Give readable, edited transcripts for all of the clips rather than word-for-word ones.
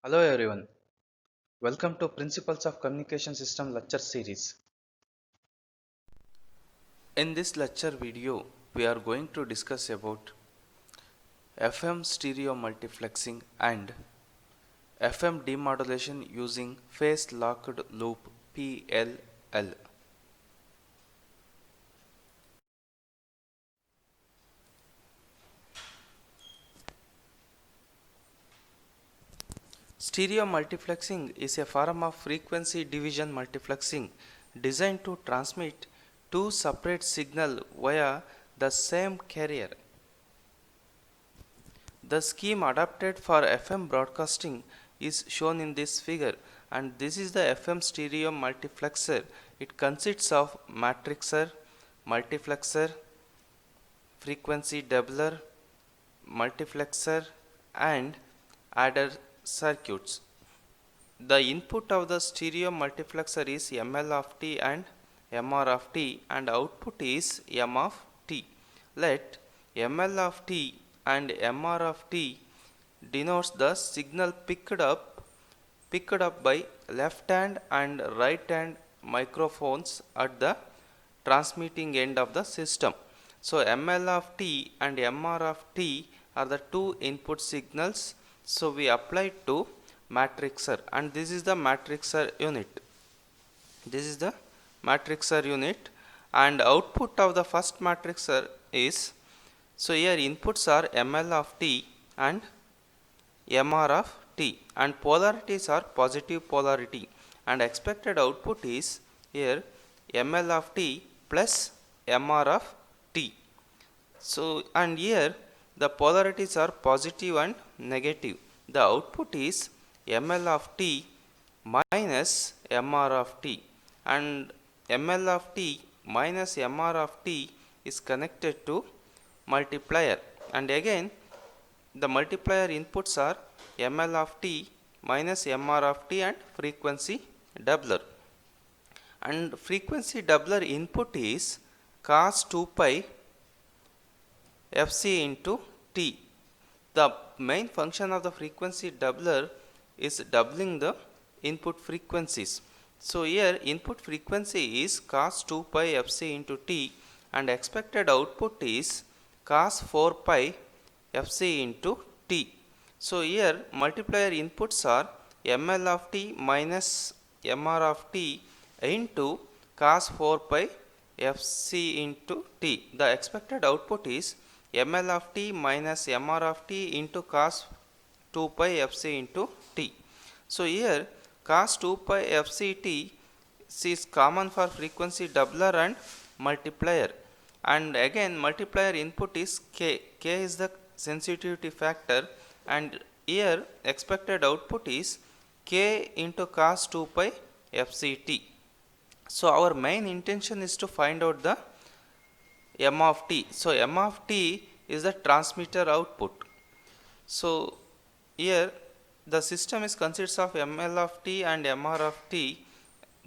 Hello everyone, welcome to Principles of Communication System lecture series. In this lecture video, we are going to discuss about FM stereo multiplexing and FM demodulation using phase locked loop PLL. Stereo multiplexing is a form of frequency division multiplexing designed to transmit two separate signals via the same carrier. The scheme adapted for FM broadcasting is shown in this figure, and this is the FM stereo multiplexer. It consists of matrixer, multiplexer, frequency doubler, multiplexer and adder circuits. The input of the stereo multiplexer is ML of t and MR of t, and output is M of t. Let ML of t and MR of t denotes the signal picked up by left hand and right hand microphones at the transmitting end of the system. So ML of t and MR of t are the two input signals. So we apply to matrixer, and this is the matrixer unit. This is the matrixer unit, and output of the first matrixer is, so here inputs are ML of t and MR of t, and polarities are positive polarity, and expected output is here ML of t plus MR of t. So and here the polarities are positive and negative. The output is ML of t minus MR of t, and ML of t minus MR of t is connected to multiplier, and again the multiplier inputs are ML of t minus MR of t and frequency doubler, and frequency doubler input is cos 2 pi fc into t. The main function of the frequency doubler is doubling the input frequencies. So here input frequency is cos 2 pi fc into t, and expected output is cos 4 pi fc into t. So here multiplier inputs are ML of t minus MR of t into cos 4 pi fc into t. The expected output is ML of t minus MR of t into cos 2 pi fc into t. So here cos 2 pi fct is common for frequency doubler and multiplier, and again multiplier input is k. K is the sensitivity factor, and here expected output is k into cos 2 pi fct. So our main intention is to find out the M of t. So M of t is the transmitter output. So here the system is consists of ML of t and MR of t.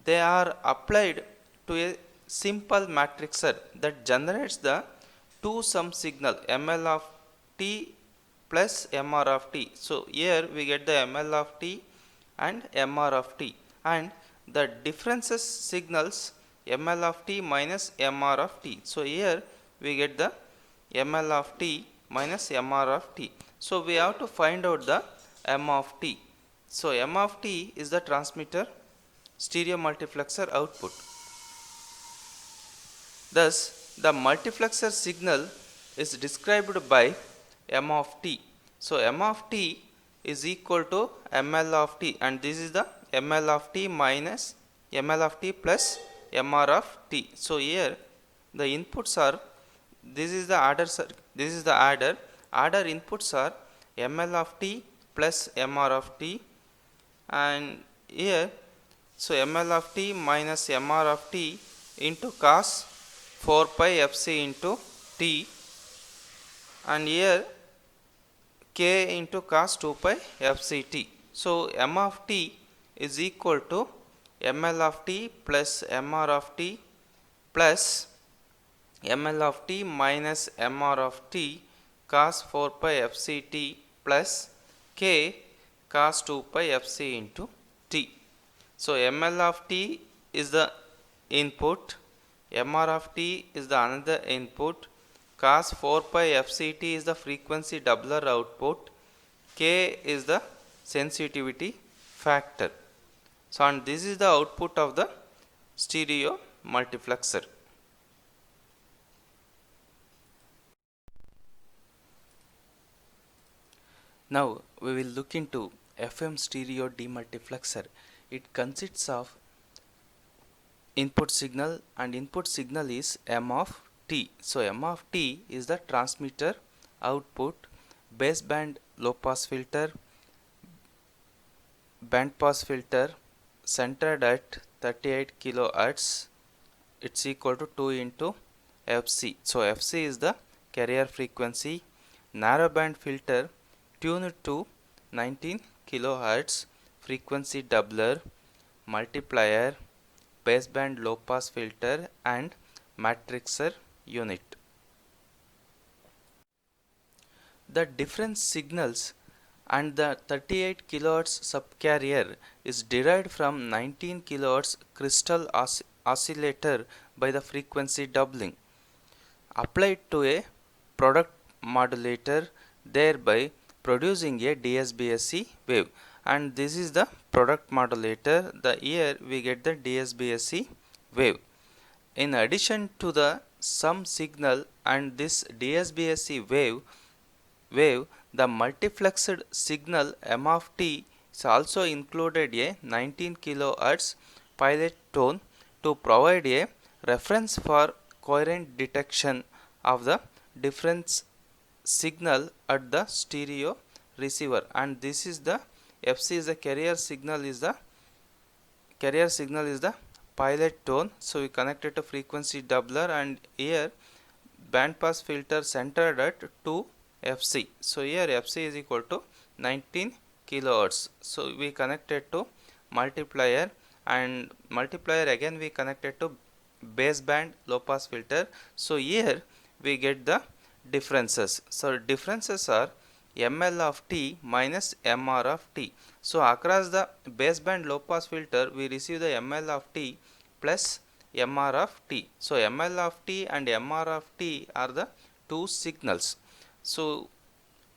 They are applied to a simple matrixer that generates the two sum signal ML of t plus MR of t. So here we get the ML of t and MR of t, and the differences signals ML of t minus MR of t. So here we get the ML of t minus MR of t. So we have to find out the M of t. So M of t is the transmitter stereo multiplexer output. Thus the multiplexer signal is described by M of t. So M of t is equal to ML of t, and this is the ML of t minus ML of t plus MR of t. So here the inputs are, this is the adder, adder inputs are ML of t plus MR of t, and here so ML of t minus MR of t into cos 4 pi fc into t, and here k into cos 2 pi fct. So m of t is equal to ml of t plus mr of t plus ml of t minus mr of t cos 4 pi fct plus k cos 2 pi fc into t. So ml of t is the input, mr of t is the another input, cos 4 pi fct is the frequency doubler output, k is the sensitivity factor. So and this is the output of the stereo multiplexer. Now we will look into FM stereo demultiplexer. It consists of input signal, and input signal is m of t. So m of t is the transmitter output, baseband low pass filter, band pass filter centered at 38 kilohertz. It's equal to 2 into fc. So fc is the carrier frequency. Narrowband filter tuned to 19 kilohertz, frequency doubler, multiplier, baseband low pass filter and matrixer unit. The difference signals and the 38 kHz subcarrier is derived from 19 kHz crystal oscillator by the frequency doubling applied to a product modulator, thereby producing a DSBSC wave. And this is the product modulator. Here we get the DSBSC wave. In addition to the sum signal and this DSBSC wave, the multiplexed signal m of t is also included a 19 kHz pilot tone to provide a reference for coherent detection of the difference signal at the stereo receiver. And this is the fc is the carrier signal is the pilot tone. So we connected to frequency doubler, and here band pass filter centered at 2 fc. So here fc is equal to 19 kilohertz. So we connected to multiplier, and multiplier again we connected to baseband low pass filter. So here we get the differences. So differences are ml of t minus mr of t. So across the baseband low pass filter we receive the ml of t plus mr of t. So ml of t and mr of t are the two signals. So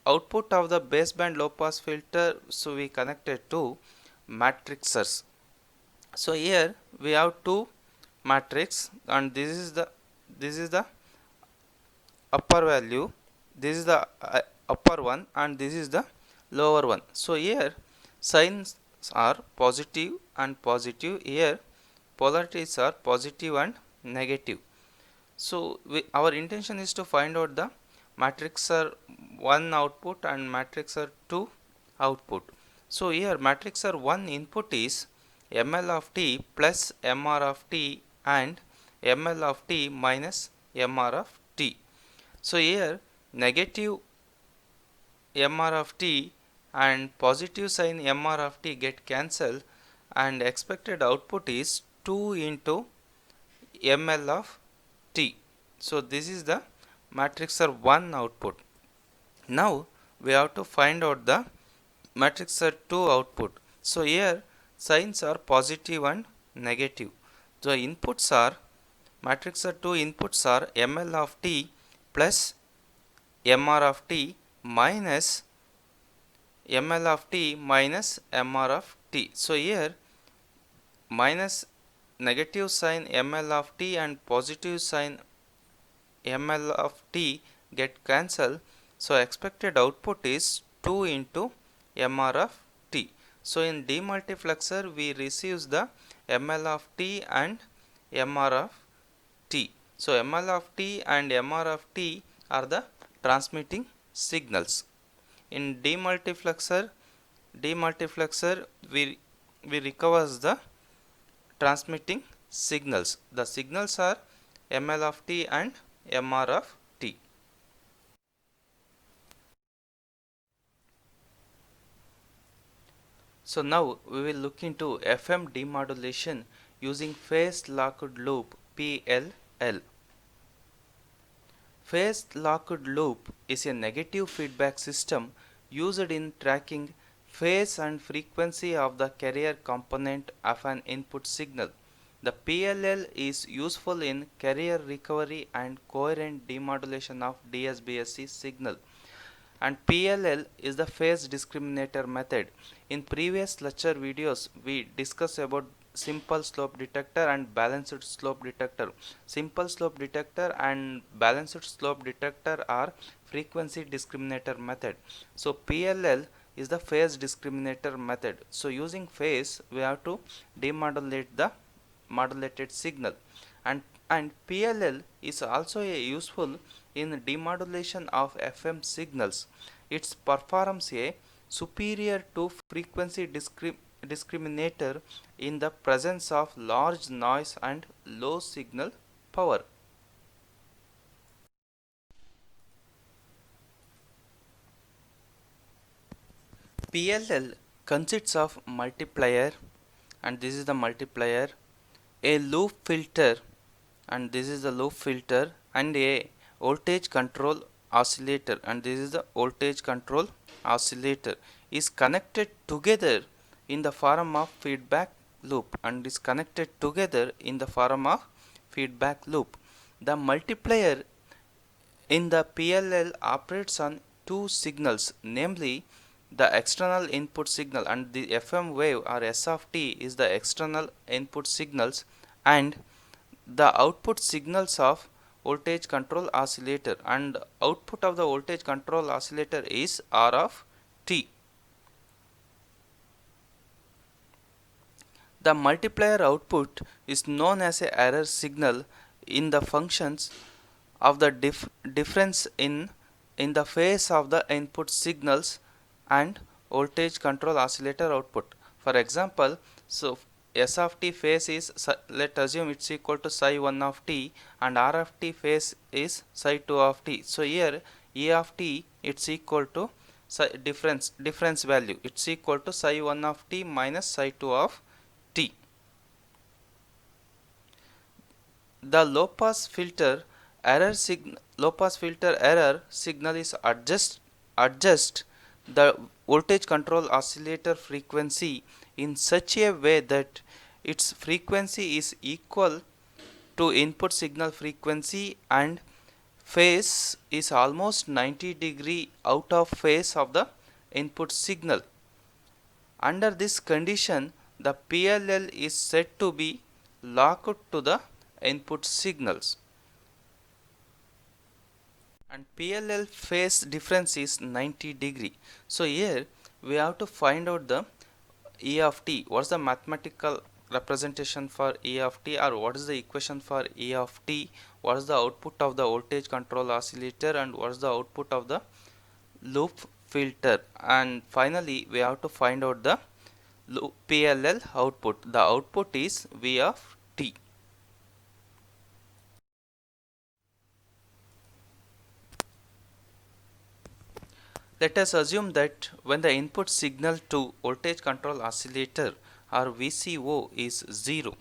output of the baseband low pass filter, so we connected to matrixers. So here we have two matrix, and this is the upper value, this is the upper one, and this is the lower one. So here signs are positive and positive, here polarities are positive and negative. So our intention is to find out the matrixer 1 output and matrixer 2 output. So here matrixer 1 input is ml of t plus mr of t and ml of t minus mr of t. So here negative mr of t and positive sign mr of t get cancelled, and expected output is 2 into ml of t. So this is the matrixer 1 output. Now we have to find out the matrixer 2 output. So here signs are positive and negative. The inputs are matrixer 2 inputs are ml of t plus mr of t minus ml of t minus mr of t. So here minus negative sign ml of t and positive sign ml of t get cancelled. So expected output is 2 into mr of t. So in demultiplexer we receives the ml of t and mr of t. So ml of t and mr of t are the transmitting signals. In demultiplexer we recovers the transmitting signals. The signals are ml of t and mr of t. So now we will look into FM demodulation using phase locked loop PLL. Phase locked loop is a negative feedback system used in tracking phase and frequency of the carrier component of an input signal. The PLL is useful in carrier recovery and coherent demodulation of DSBSC signal. And PLL is the phase discriminator method. In previous lecture videos we discussed about simple slope detector and balanced slope detector. Simple slope detector and balanced slope detector are frequency discriminator method. So PLL is the phase discriminator method. So using phase we have to demodulate the modulated signal, and PLL is also useful in demodulation of FM signals. It performs a superior to frequency discriminator in the presence of large noise and low signal power. PLL consists of multiplier, and this is the multiplier, a loop filter, and this is the loop filter, and a voltage control oscillator, and this is the voltage control oscillator, is connected together in the form of feedback loop, and is connected together in the form of feedback loop. The multiplier in the PLL operates on two signals, namely the external input signal, and the FM wave or S of t is the external input signals, and the output signals of voltage control oscillator, and output of the voltage control oscillator is R of t. The multiplier output is known as a error signal in the functions of the difference in the phase of the input signals and voltage control oscillator output. For example, so S of t phase is, let assume it's equal to psi 1 of t, and R of t phase is psi 2 of t. So here E of t it's equal to difference value, it's equal to psi 1 of t minus psi 2 of t. The low pass filter error signal is adjust the voltage control oscillator frequency in such a way that its frequency is equal to input signal frequency, and phase is almost 90° out of phase of the input signal. Under this condition, the PLL is said to be locked to the input signals, and PLL phase difference is 90°. So here we have to find out the E of t. What is the mathematical representation for E of t, or what is the equation for E of t? What is the output of the voltage control oscillator, and what is the output of the loop filter? And finally we have to find out the PLL output. The output is V of t. Let us assume that when the input signal to voltage control oscillator or VCO is 0,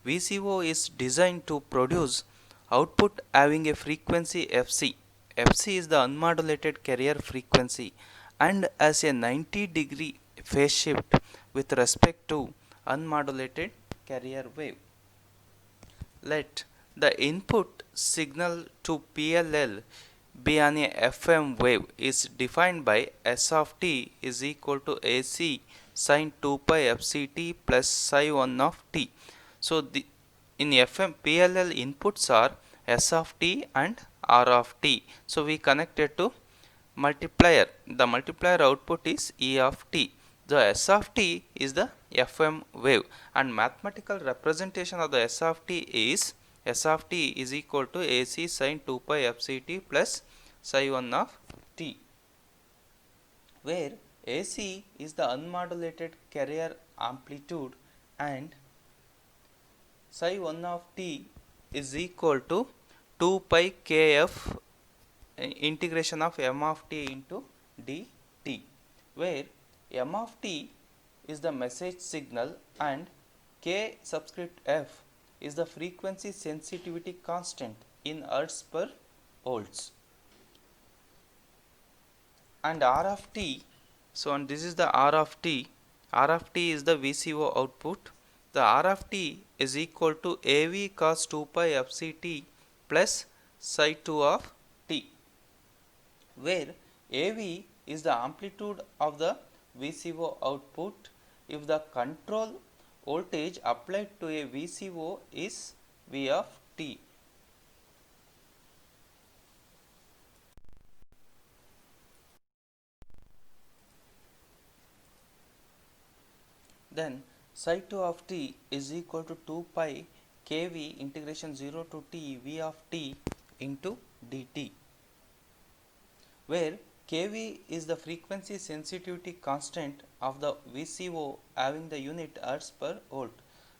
VCO is designed to produce output having a frequency Fc. Fc is the unmodulated carrier frequency and has a 90° phase shift with respect to unmodulated carrier wave. Let the input signal to PLL be on a FM wave is defined by S of t is equal to AC sin 2 pi FCT plus psi 1 of t. So in FM PLL inputs are S of t and R of t. So we connected to multiplier. The multiplier output is E of t. The S of t is the FM wave, and mathematical representation of the S of t is S of t is equal to AC sin 2 pi FCT plus psi 1 of t, where AC is the unmodulated carrier amplitude and psi 1 of t is equal to 2 pi kf integration of m of t into dt, where m of t is the message signal and K subscript F is the frequency sensitivity constant in Hertz per volts. And R of t, so and this is the R of t. R of t is the VCO output. The R of t is equal to AV cos 2 pi FCT plus psi 2 of t, where AV is the amplitude of the VCO output if the control voltage applied to a VCO is V of t. Then psi 2 of t is equal to 2 pi kV integration 0 to t V of t into dt, where kV is the frequency sensitivity constant of the VCO having the unit Hertz per volt.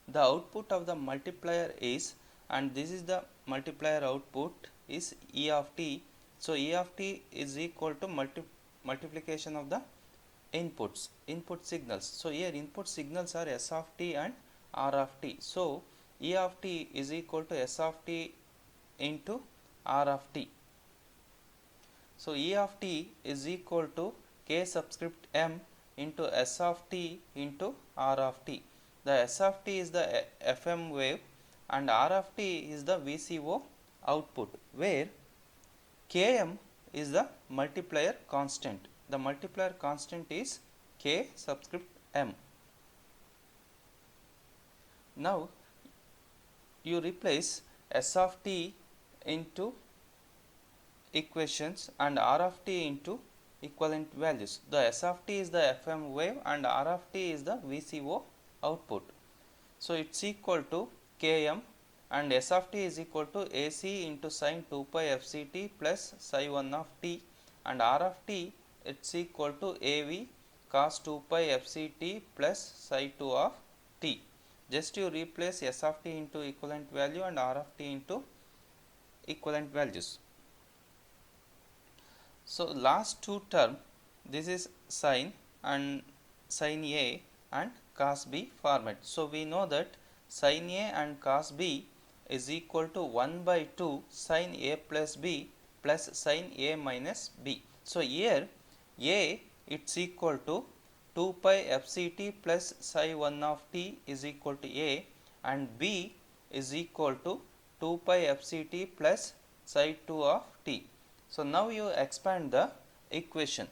The output of the multiplier is, and this is the multiplier output is E of t. So E of t is equal to multiplication of the input signals. So here input signals are S of t and R of t. So E of t is equal to S of t into R of t. So E of t is equal to K subscript m into S of t into R of t. The S of t is the FM wave and R of t is the VCO output, where Km is the multiplier constant. The multiplier constant is K subscript m. Now you replace S of t into equations and R of t into equivalent values. The S of t is the FM wave and R of t is the VCO output. So it's equal to Km, and S of t is equal to AC into sin 2 pi FCT plus psi 1 of t, and R of t it's equal to AV cos 2 pi FCT plus psi 2 of t. Just you replace S of t into equivalent value and R of t into equivalent values. So last two term, this is sin and sin A and cos B format. So we know that sin A and cos B is equal to 1 by 2 sin A plus B plus sin A minus B. So here A it's equal to 2 pi FCT plus psi 1 of t is equal to A, and B is equal to 2 pi FCT plus psi 2 of t. So now you expand the equation.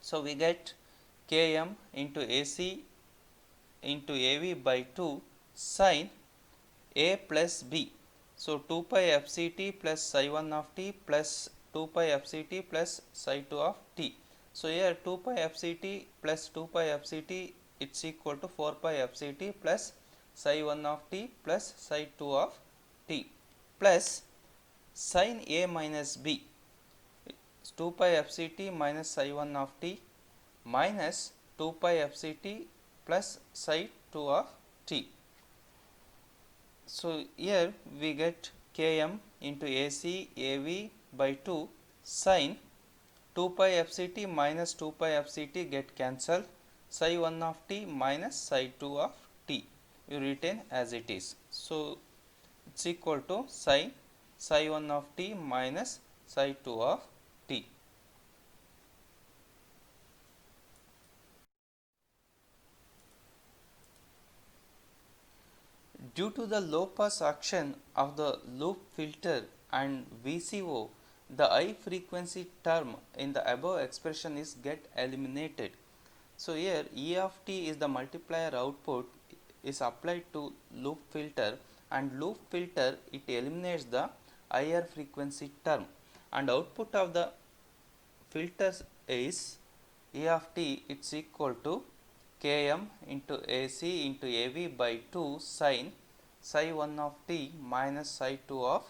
So we get Km into AC into AV by 2 sin A plus B. So 2 pi FCT plus psi 1 of t plus 2 pi FCT plus psi 2 of t. So here 2 pi FCT plus 2 pi FCT it's equal to 4 pi FCT plus psi 1 of t plus psi 2 of t plus sin A minus B, 2 pi FCT minus psi 1 of t minus 2 pi FCT plus psi 2 of t. So here we get Km into AC AV by 2 sin 2 pi FCT minus 2 pi FCT get cancelled, psi 1 of t minus psi 2 of t you retain as it is. So it's equal to sin psi 1 of t minus psi 2 of t. Due to the low pass action of the loop filter and VCO, the high frequency term in the above expression is get eliminated. So here E of t is the multiplier output is applied to loop filter, and loop filter it eliminates the higher frequency term, and output of the filters is E of t it's equal to Km into AC into AV by 2 sin psi 1 of t minus psi 2 of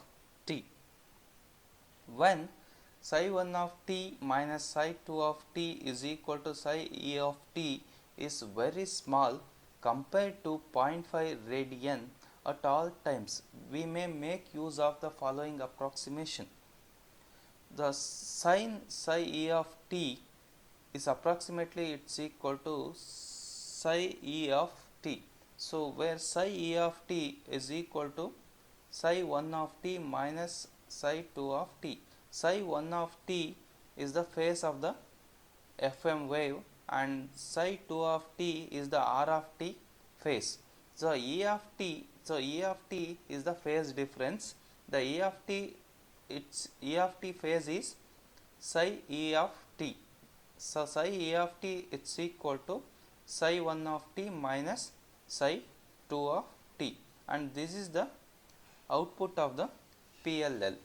t, when psi 1 of t minus psi 2 of t is equal to psi E of t is very small compared to 0.5 radian at all times, we may make use of the following approximation. The sin psi E of t is approximately it's equal to psi e of t. So where psi e of t is equal to psi 1 of t minus psi 2 of t. Psi 1 of t is the phase of the FM wave and psi 2 of t is the R of t phase. So E of t is the phase difference. The E of t, its E of t phase is psi E of t. So psi E of t is equal to psi 1 of t minus psi 2 of t, and this is the output of the PLL.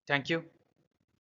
Thank you.